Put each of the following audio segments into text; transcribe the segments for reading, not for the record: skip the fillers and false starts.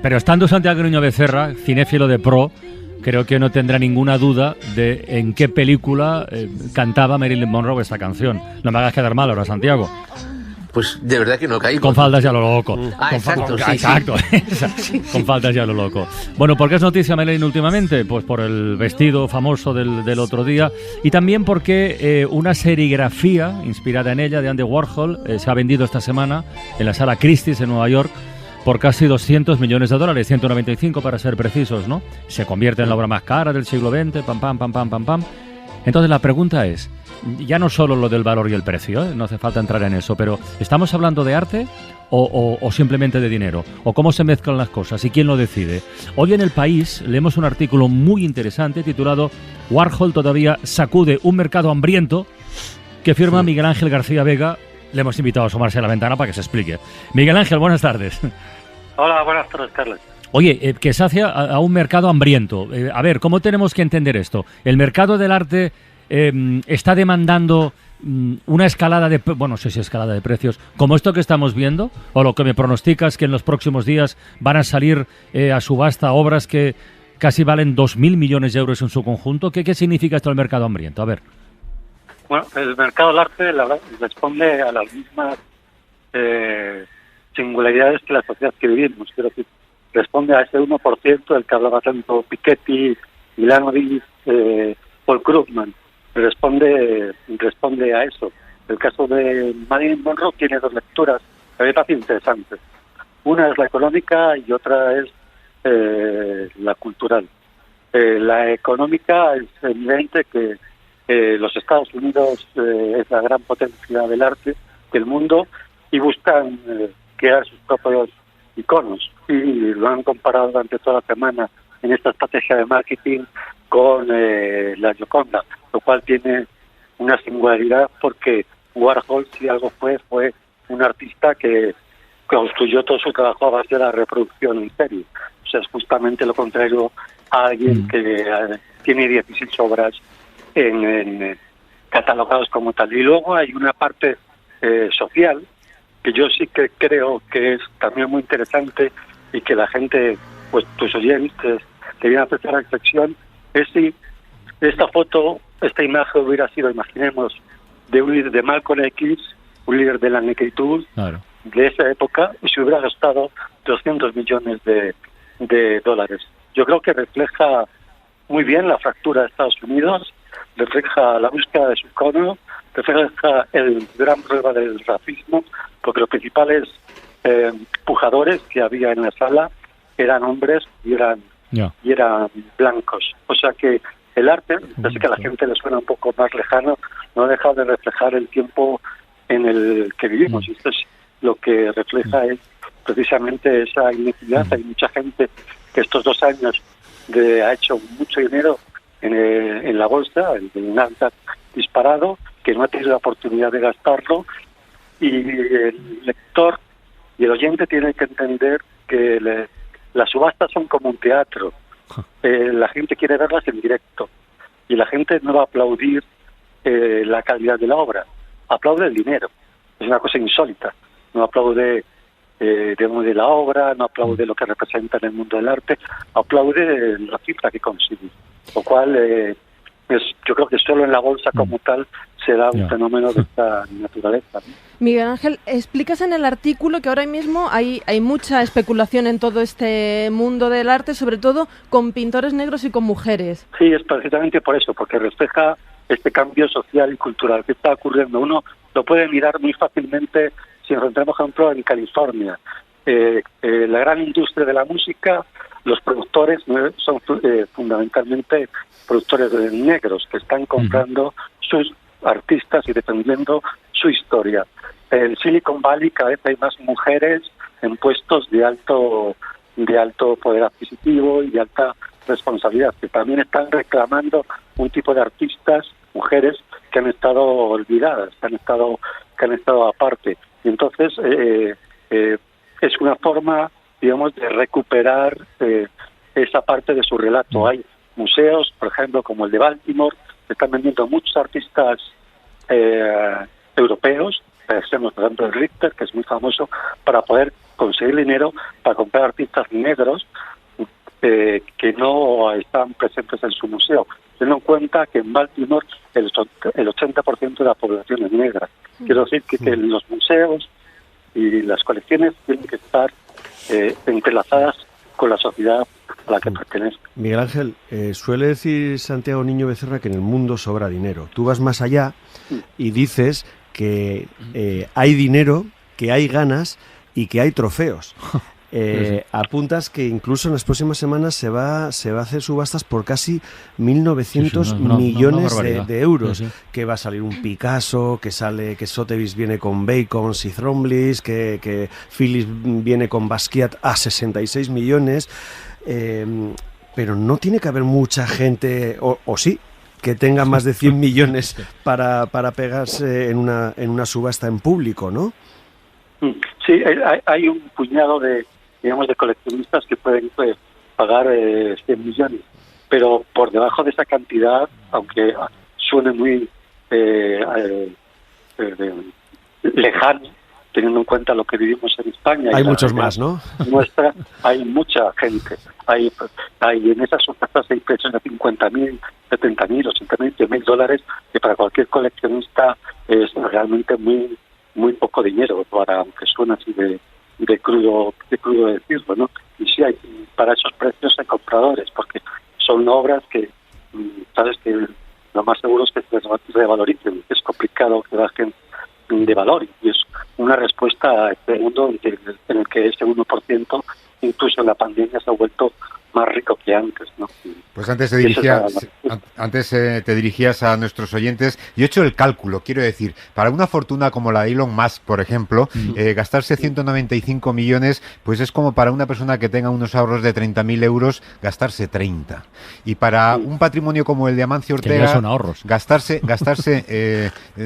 Pero estando Santiago Niño Becerra, cinéfilo de pro, creo que no tendrá ninguna duda de en qué película cantaba Marilyn Monroe esta canción. No me hagas quedar mal ahora, Santiago. Pues de verdad que no caigo. Con faldas ya lo loco. Exacto, sí. Exacto. Con faldas ya lo loco. Bueno, ¿por qué es noticia Marilyn últimamente? Pues por el vestido famoso del otro día y también porque una serigrafía inspirada en ella de Andy Warhol se ha vendido esta semana en la sala Christie's en Nueva York por casi $200 millones, 195 para ser precisos, ¿no? Se convierte en la obra más cara del siglo XX, pam, pam, pam, pam, pam, pam. Entonces la pregunta es, ya no solo lo del valor y el precio, no hace falta entrar en eso, pero ¿estamos hablando de arte o simplemente de dinero? ¿O cómo se mezclan las cosas y quién lo decide? Hoy en El País leemos un artículo muy interesante titulado Warhol todavía sacude un mercado hambriento, que firma Miguel Ángel García Vega. Le hemos invitado a asomarse a la ventana para que se explique. Miguel Ángel, buenas tardes. Hola, buenas tardes, Carlos. Oye, que sacia a un mercado hambriento. A ver, ¿cómo tenemos que entender esto? ¿El mercado del arte está demandando una escalada de... Bueno, no sé si escalada de precios, como esto que estamos viendo? ¿O lo que me pronosticas que en los próximos días van a salir a subasta obras que casi valen 2.000 millones de euros en su conjunto? ¿Qué significa esto del mercado hambriento? A ver. Bueno, el mercado del arte la verdad, responde a las mismas singularidades que la sociedad que vivimos. Quiero decir, responde a ese 1% del que hablaba tanto Piketty, Milanovic, Paul Krugman. Responde a eso. El caso de Marilyn Monroe tiene dos lecturas que me parecen interesantes. Una es la económica y otra es la cultural. La económica es evidente que los Estados Unidos es la gran potencia del arte del mundo y buscan crear sus propios iconos. Y lo han comparado durante toda la semana en esta estrategia de marketing con la Gioconda, lo cual tiene una singularidad porque Warhol, si algo fue un artista que construyó todo su trabajo a base de la reproducción en serie. O sea, es justamente lo contrario a alguien que tiene 16 obras en catalogados como tal. Y luego hay una parte social que yo sí que creo que es también muy interesante y que la gente, pues tus oyentes, debían hacer la reflexión, es si esta foto, esta imagen hubiera sido, imaginemos, de un líder de Malcolm X, un líder de la negritud, claro, de esa época, y se hubiera gastado 200 millones de dólares. Yo creo que refleja muy bien la fractura de Estados Unidos, refleja la búsqueda de su icono, refleja el gran prueba del racismo, porque los principales pujadores que había en la sala eran hombres y eran blancos. O sea que el arte, ya sé que a la gente le suena un poco más lejano, no ha dejado de reflejar el tiempo en el que vivimos. Y esto es lo que refleja es precisamente esa inequidad. Hay mucha gente que estos 2 años ha hecho mucho dinero en la bolsa, el Nasdaq disparado, que no ha tenido la oportunidad de gastarlo, y el lector y el oyente tienen que entender que las subastas son como un teatro. La gente quiere verlas en directo y la gente no va a aplaudir la calidad de la obra, aplaude el dinero. Es una cosa insólita. No aplaude de la obra, no aplaude lo que representa en el mundo del arte, aplaude la cifra que consigue, lo cual yo creo que solo en la bolsa como tal se da un fenómeno de esta naturaleza, ¿no? Miguel Ángel, explicas en el artículo que ahora mismo hay mucha especulación en todo este mundo del arte, sobre todo con pintores negros y con mujeres. Sí, es precisamente por eso, porque refleja este cambio social y cultural que está ocurriendo. Uno lo puede mirar muy fácilmente si nos encontramos, por ejemplo, en California. La gran industria de la música, los productores son fundamentalmente productores negros que están comprando sus artistas y defendiendo su historia. En Silicon Valley cada vez hay más mujeres en puestos de alto poder adquisitivo y de alta responsabilidad, que también están reclamando un tipo de artistas, mujeres, que han estado olvidadas, que han estado aparte. Y entonces es una forma, digamos, de recuperar esa parte de su relato. Hay museos, por ejemplo, como el de Baltimore, que están vendiendo muchos artistas europeos. Pensemos, por ejemplo, en Richter, que es muy famoso, para poder conseguir dinero para comprar artistas negros que no están presentes en su museo. Teniendo en cuenta que en Baltimore el 80% de la población es negra. Quiero decir que los museos y las colecciones tienen que estar entrelazadas con la sociedad a la que pertenecen. Miguel Ángel, suele decir Santiago Niño Becerra que en el mundo sobra dinero. Tú vas más allá y dices que hay dinero, que hay ganas y que hay trofeos. Apuntas que incluso en las próximas semanas se va a hacer subastas por casi 1.900 millones de euros. Sí. Que va a salir un Picasso, que Sotheby's viene con Bacons y Thromblis, que Phillips viene con Basquiat a 66 millones. Pero no tiene que haber mucha gente, o sí, que tenga más de 100 millones para pegarse en una subasta en público, ¿no? Sí, hay un puñado de coleccionistas que pueden pagar 100 millones, pero por debajo de esa cantidad, aunque suene muy lejano, teniendo en cuenta lo que vivimos en España. Hay muchos más, ¿no? Hay mucha gente. Hay en esas subastas hay precios de 50.000, 70.000, 80.000, $100.000, que para cualquier coleccionista es realmente muy poco dinero, aunque suena así de crudo decirlo, ¿no? Y sí, para esos precios hay compradores, porque son obras que, sabes que lo más seguro es que se revaloricen. Es complicado que bajen de valor, y es una respuesta a este mundo en el que ese 1%, incluso en la pandemia, se ha vuelto más rico que antes, ¿no? Pues antes te dirigías a nuestros oyentes. Yo he hecho el cálculo, quiero decir, para una fortuna como la de Elon Musk, por ejemplo, gastarse 195 millones, pues es como para una persona que tenga unos ahorros de 30.000 euros, gastarse 30. Y para un patrimonio como el de Amancio Ortega, son ahorros. gastarse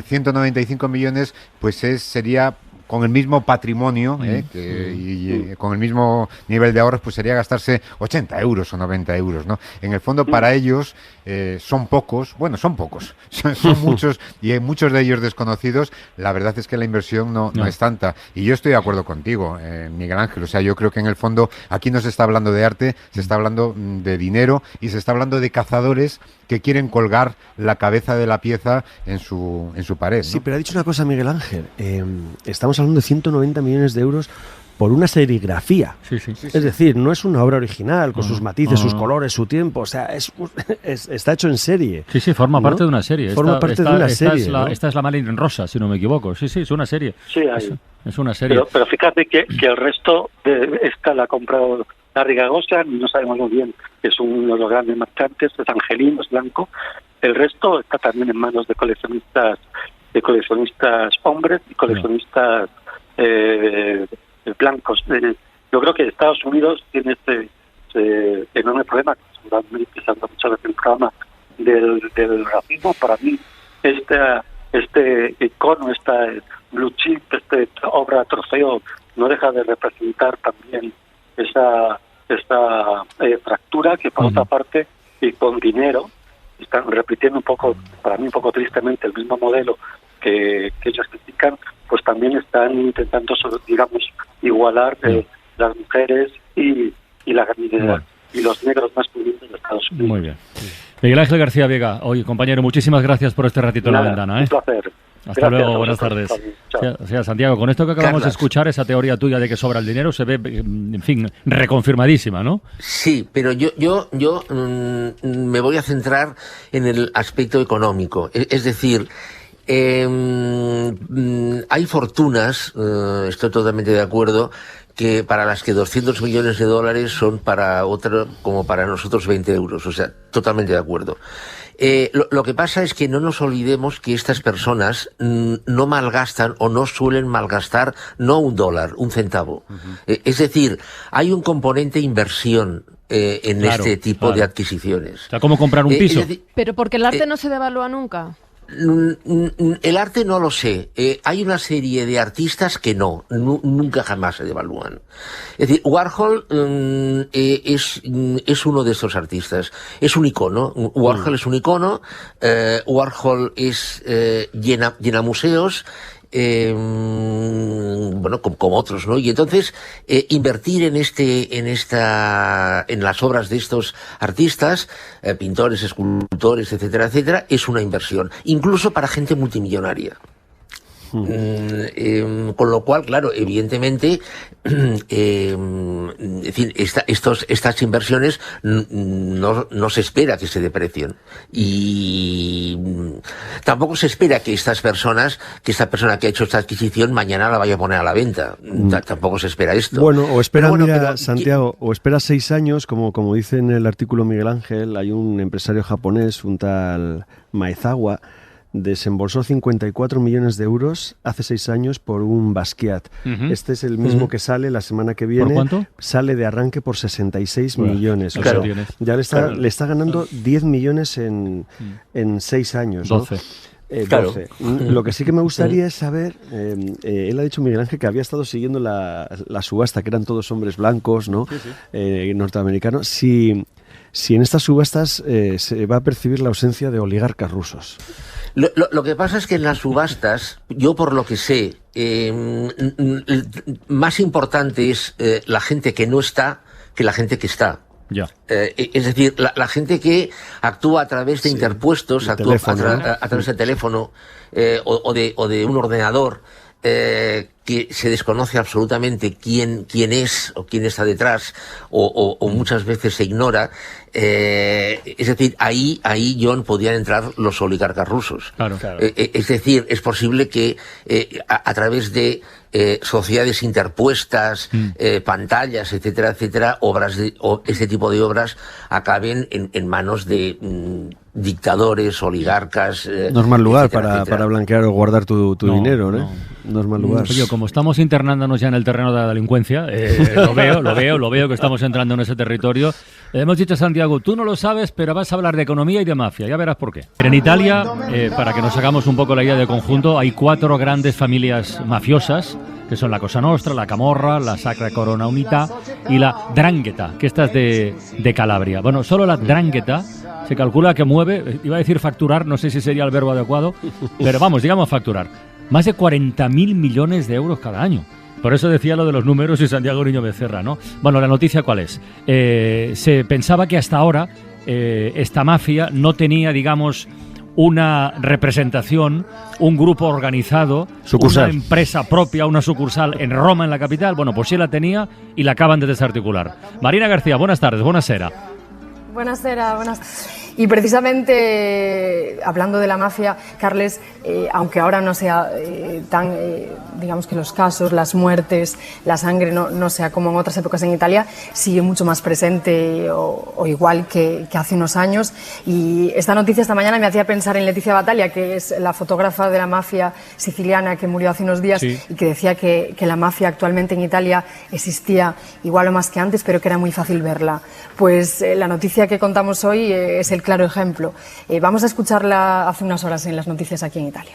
195 millones, pues sería... con el mismo patrimonio y con el mismo nivel de ahorros, pues sería gastarse 80 euros o 90 euros, ¿no? En el fondo, para ellos son pocos, son muchos, y hay muchos de ellos desconocidos. La verdad es que la inversión no es tanta. Y yo estoy de acuerdo contigo, Miguel Ángel. O sea, yo creo que en el fondo aquí no se está hablando de arte, se está hablando de dinero y se está hablando de cazadores que quieren colgar la cabeza de la pieza en su pared, ¿no? Sí, pero ha dicho una cosa Miguel Ángel. Estamos hablando de 190 millones de euros por una serigrafía. Sí. Es decir, no es una obra original con sus matices, sus colores, su tiempo. O sea, está hecho en serie. Sí, forma parte de una serie. Forma parte de una serie. Esta es la Marilyn Rosa, si no me equivoco. Sí, es una serie. Sí, es una serie. Pero fíjate que el resto de esta la ha comprado Larry Gagosian, no sabemos muy bien, es uno de los grandes marcantes, es Angelino, es blanco. El resto está también en manos de coleccionistas hombres y coleccionistas blancos. Yo creo que Estados Unidos tiene este enorme problema, que seguramente empezando muchas veces el programa del racismo. Para mí, este icono, esta blue chip, esta obra trofeo, no deja de representar también esa fractura que, por otra parte, y con dinero, están repitiendo un poco, para mí un poco tristemente, el mismo modelo que ellos critican, pues también están intentando, digamos, igualar las mujeres y los negros masculinos de Estados Unidos. Muy bien. Miguel Ángel García Vega, oye, compañero, muchísimas gracias por este ratito en la ventana. Un placer. Hasta luego, buenas tardes. O sea, Santiago, con esto que acabamos de escuchar, esa teoría tuya de que sobra el dinero se ve, en fin, reconfirmadísima, ¿no? Sí, pero yo me voy a centrar en el aspecto económico. Es decir, hay fortunas, estoy totalmente de acuerdo, que para las que 200 millones de dólares son para otro, como para nosotros 20 euros. O sea, totalmente de acuerdo. Lo que pasa es que no nos olvidemos que estas personas no malgastan o no suelen malgastar no $1, un centavo. Es decir, hay un componente inversión en este tipo de adquisiciones. O sea, ¿cómo comprar un piso? Pero porque el arte no se devalúa nunca. El arte no lo sé. Hay una serie de artistas que nunca jamás se devalúan. Es decir, Warhol es uno de estos artistas. Es un icono. Warhol es un icono. Warhol llena museos. bueno, como otros, ¿no? Y entonces invertir en las obras de estos artistas, pintores, escultores, etcétera, etcétera, es una inversión, incluso para gente multimillonaria. Con lo cual, claro, evidentemente, en fin, estas inversiones no se espera que se deprecien, y tampoco se espera que esta persona que ha hecho esta adquisición mañana la vaya a poner a la venta. Tampoco se espera esto. Bueno, o espera, Santiago, o espera 6 años, como dice en el artículo Miguel Ángel. Hay un empresario japonés, un tal Maezawa, desembolsó 54 millones de euros hace 6 años por un Basquiat. Este es el mismo que sale la semana que viene. ¿Por cuánto? Sale de arranque por 66 millones. Claro. Ya le está ganando 10 millones en 6 años, ¿no? 12. 12. Lo que sí que me gustaría es saber, él ha dicho, Miguel Ángel, que había estado siguiendo la subasta, que eran todos hombres blancos, ¿no? Norteamericanos. Si en estas subastas se va a percibir la ausencia de oligarcas rusos. Lo que pasa es que en las subastas, yo por lo que sé, más importante es la gente que no está que la gente que está. Ya. Es decir, la gente que actúa a través de interpuestos, actúa a través del teléfono o de un ordenador, que se desconoce absolutamente quién es o quién está detrás, o muchas veces se ignora. Es decir, ahí, John, podían entrar los oligarcas rusos. Claro. Es decir, es posible que a través de sociedades interpuestas, pantallas, etcétera, etcétera, este tipo de obras acaben en manos de dictadores, oligarcas. No es mal lugar etcétera. para blanquear o guardar tu dinero, ¿no? No es mal lugar. Oye, como estamos internándonos ya en el terreno de la delincuencia, lo veo que estamos entrando en ese territorio. Hemos dicho, Santiago, tú no lo sabes, pero vas a hablar de economía y de mafia, ya verás por qué. En Italia, para que nos hagamos un poco la idea de conjunto, hay 4 grandes familias mafiosas, que son la Cosa Nostra, la Camorra, la Sacra Corona Unita y la 'Ndrangheta, que esta es de Calabria. Bueno, solo la 'Ndrangheta se calcula que mueve, iba a decir facturar, no sé si sería el verbo adecuado, pero vamos, digamos facturar, más de 40.000 millones de euros cada año. Por eso decía lo de los números y Santiago Niño Becerra, ¿no? Bueno, ¿la noticia cuál es? Se pensaba que hasta ahora esta mafia no tenía, digamos, una representación, un grupo organizado, sucursal, una empresa propia, una sucursal en Roma, en la capital. Bueno, pues sí la tenía y la acaban de desarticular. Marina García, buenas tardes, buonasera. Buenas. Y precisamente hablando de la mafia, Carles, aunque ahora no sea tan, digamos que los casos, las muertes, la sangre no sea como en otras épocas en Italia, sigue mucho más presente o igual que hace unos años. Y esta noticia esta mañana me hacía pensar en Letizia Battaglia, que es la fotógrafa de la mafia siciliana que murió hace unos días, sí, y que decía que la mafia actualmente en Italia existía igual o más que antes, pero que era muy fácil verla. Pues la noticia que contamos hoy es el claro ejemplo. Vamos a escucharla hace unas horas en las noticias aquí en Italia.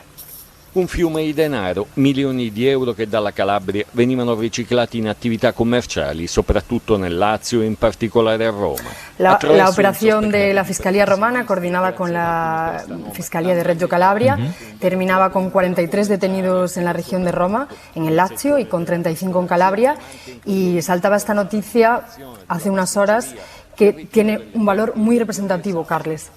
Un fiume di denaro, milioni di euro che dalla Calabria venivano riciclati in attività commerciali, soprattutto nel Lazio e in particolare a Roma. La operación de la Fiscalía Romana, coordinada con la Fiscalía de Reggio Calabria, terminaba con 43 detenidos en la región de Roma, en el Lazio, y con 35 en Calabria. Y saltaba esta noticia hace unas horas que tiene un valor muy representativo, Carles.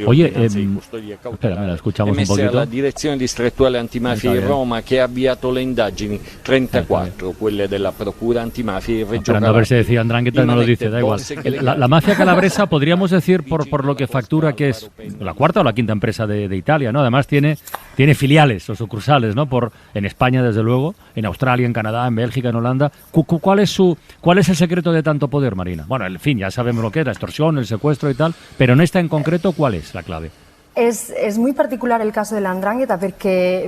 Oye, espera, la escuchamos un poquito. La direzione distrettuale antimafia di Roma che ha avviato le indagini, 34, quelle della procura antimafia di Reggio Calabria. A ver si decía 'Ndrangheta, no lo dice, da igual. La mafia calabresa, podríamos decir, por lo que factura, que es la 4ª o la 5ª empresa de Italia, ¿no? Además tiene filiales o sucursales, ¿no? En España, desde luego, en Australia, en Canadá, en Bélgica, en Holanda. ¿Cuál es el secreto de tanto poder, Marina? Bueno, en fin, ya sabemos lo que es, la extorsión, el secuestro y tal, pero en esta en concreto, ¿cuál es la clave? Es muy particular el caso de la 'Ndrangheta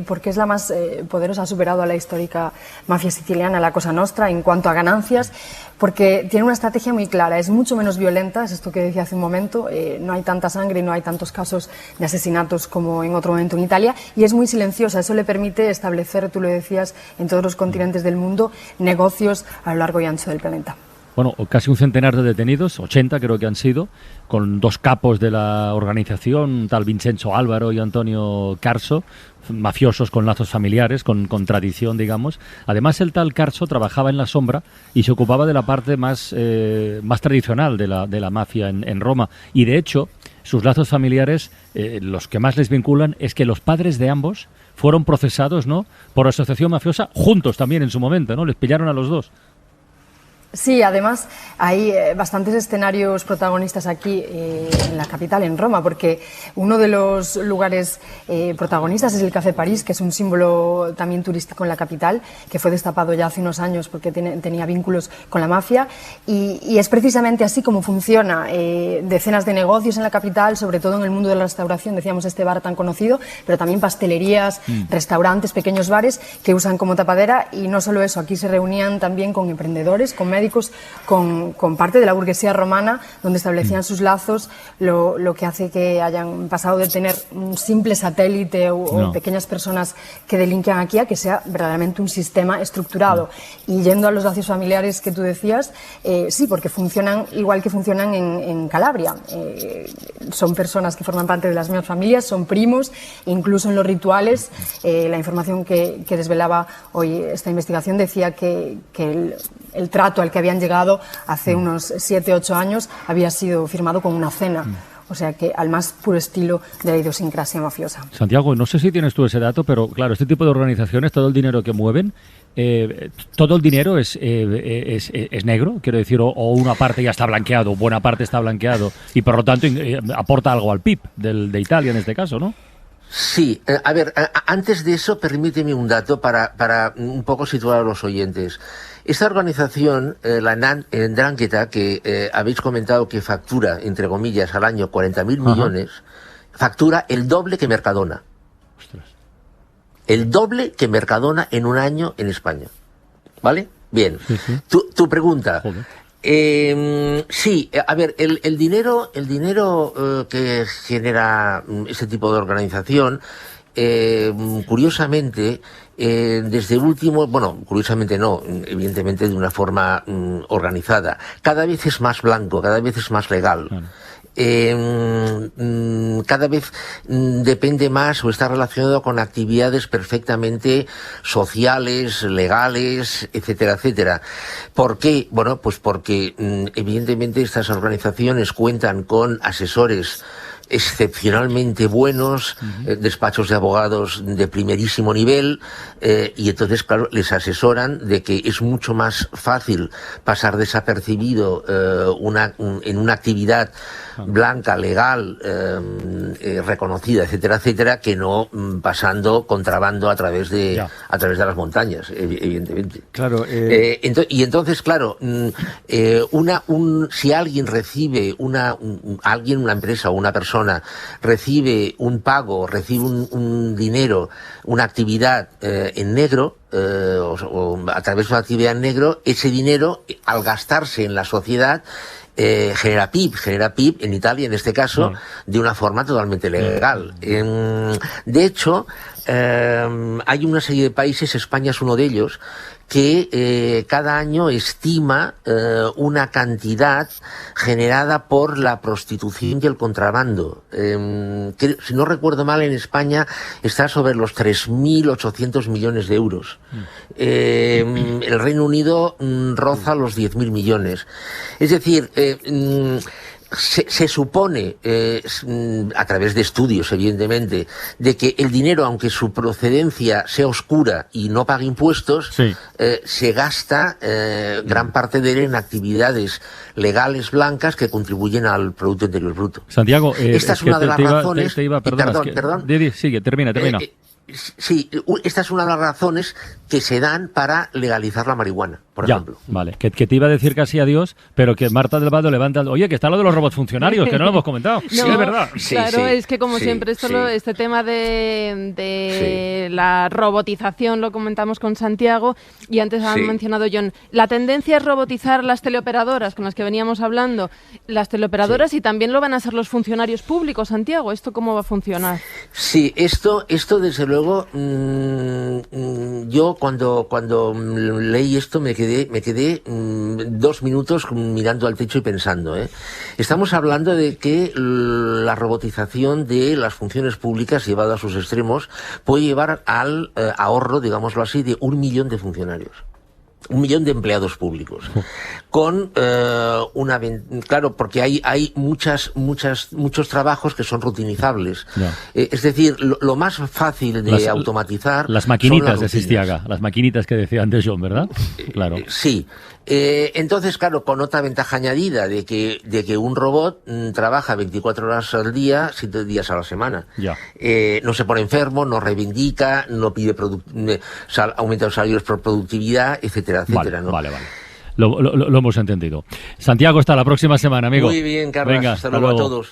porque es la más poderosa, ha superado a la histórica mafia siciliana, la Cosa Nostra, en cuanto a ganancias, porque tiene una estrategia muy clara, es mucho menos violenta, es esto que decía hace un momento, no hay tanta sangre, no hay tantos casos de asesinatos como en otro momento en Italia, y es muy silenciosa, eso le permite establecer, tú lo decías, en todos los continentes del mundo, negocios a lo largo y ancho del planeta. bueno, casi un centenar de detenidos, 80 creo que han sido, con 2 capos de la organización, tal Vincenzo Álvaro y Antonio Carso, mafiosos con lazos familiares, con tradición, digamos. Además, el tal Carso trabajaba en la sombra y se ocupaba de la parte más tradicional de la mafia en Roma. Y, de hecho, sus lazos familiares, los que más les vinculan, es que los padres de ambos fueron procesados, ¿no?, por asociación mafiosa, juntos también en su momento, ¿no? Les pillaron a los dos. Sí, además hay bastantes escenarios protagonistas aquí en la capital, en Roma, porque uno de los lugares protagonistas es el Café París, que es un símbolo también turístico en la capital, que fue destapado ya hace unos años porque tenía vínculos con la mafia, y es precisamente así como funciona. Decenas de negocios en la capital, sobre todo en el mundo de la restauración, decíamos este bar tan conocido, pero también pastelerías, restaurantes, pequeños bares que usan como tapadera, y no solo eso, aquí se reunían también con emprendedores, con médicos, con parte de la burguesía romana, donde establecían sus lazos, lo que hace que hayan pasado de tener un simple satélite o pequeñas personas que delinquían aquí a que sea verdaderamente un sistema estructurado. Y yendo a los lazos familiares que tú decías, sí, porque funcionan igual que funcionan en Calabria. Son personas que forman parte de las mismas familias, son primos, incluso en los rituales. La información que desvelaba hoy esta investigación decía que el trato al que habían llegado hace unos 7-8 años había sido firmado con una cena. O sea que al más puro estilo de la idiosincrasia mafiosa. Santiago, no sé si tienes tú ese dato, pero claro, este tipo de organizaciones, todo el dinero que mueven, todo el dinero es negro, quiero decir, o una parte ya está blanqueado, buena parte está blanqueado, y por lo tanto aporta algo al PIB de Italia en este caso, ¿no? Sí, a ver, antes de eso, permíteme un dato para un poco situar a los oyentes. Esta organización, la 'Ndrangheta, que habéis comentado que factura, entre comillas, al año 40.000 millones, factura el doble que Mercadona. Ostras. El doble que Mercadona en un año en España. ¿Vale? Bien. Sí. Tu pregunta. Sí, a ver, el dinero que genera este tipo de organización, curiosamente, desde el último, bueno, curiosamente no, evidentemente de una forma organizada, cada vez es más blanco, cada vez es más legal. Claro. Cada vez depende más o está relacionado con actividades perfectamente sociales, legales, etcétera, etcétera. ¿Por qué? Bueno, pues porque evidentemente estas organizaciones cuentan con asesores excepcionalmente buenos, despachos de abogados de primerísimo nivel, y entonces, claro, les asesoran de que es mucho más fácil pasar desapercibido en una actividad blanca, legal, reconocida, etcétera, etcétera, que no pasando contrabando a través de las montañas, evidentemente. Claro. Y entonces, claro, si alguien recibe una empresa o una persona recibe un pago, recibe un dinero, una actividad en negro, o a través de una actividad en negro, ese dinero, al gastarse en la sociedad, genera PIB en Italia, en este caso, de una forma totalmente legal. De hecho, hay una serie de países, España es uno de ellos, que cada año estima una cantidad generada por la prostitución y el contrabando. Si no recuerdo mal, en España está sobre los 3.800 millones de euros. El Reino Unido roza los 10.000 millones. Es decir, se supone, a través de estudios, evidentemente, de que el dinero, aunque su procedencia sea oscura y no pague impuestos, se gasta gran parte de él en actividades legales blancas que contribuyen al Producto Interior Bruto. Santiago, esta es una de las razones... Perdón. Sigue, termina. Sí, esta es una de las razones que se dan para legalizar la marihuana, por ejemplo. Vale, que te iba a decir casi adiós, pero que Marta del Vado levanta... Oye, que está lo de los robots funcionarios, que no lo hemos comentado. No, sí, es verdad. Claro, es que como siempre este tema de la robotización lo comentamos con Santiago, y antes han mencionado John. La tendencia es robotizar las teleoperadoras con las que veníamos hablando, las teleoperadoras, y también lo van a hacer los funcionarios públicos, Santiago. ¿Esto cómo va a funcionar? Sí, esto desde luego luego yo cuando leí esto me quedé 2 minutos mirando al techo y pensando, Estamos hablando de que la robotización de las funciones públicas llevada a sus extremos puede llevar al ahorro, digámoslo así, de 1 millón de funcionarios. 1 millón de empleados públicos, con claro, porque hay muchos trabajos que son rutinizables. Es decir, lo más fácil de automatizar las maquinitas de Sistiaga, las maquinitas que decía antes John, ¿verdad? Claro. Sí. Entonces, claro, con otra ventaja añadida de que un robot trabaja 24 horas al día, 7 días a la semana. No se pone enfermo, no reivindica, no pide aumenta los salarios por productividad, etcétera, etcétera. Vale. Lo hemos entendido. Santiago, hasta la próxima semana, amigo. Muy bien, Carlos. Venga, hasta luego a todos.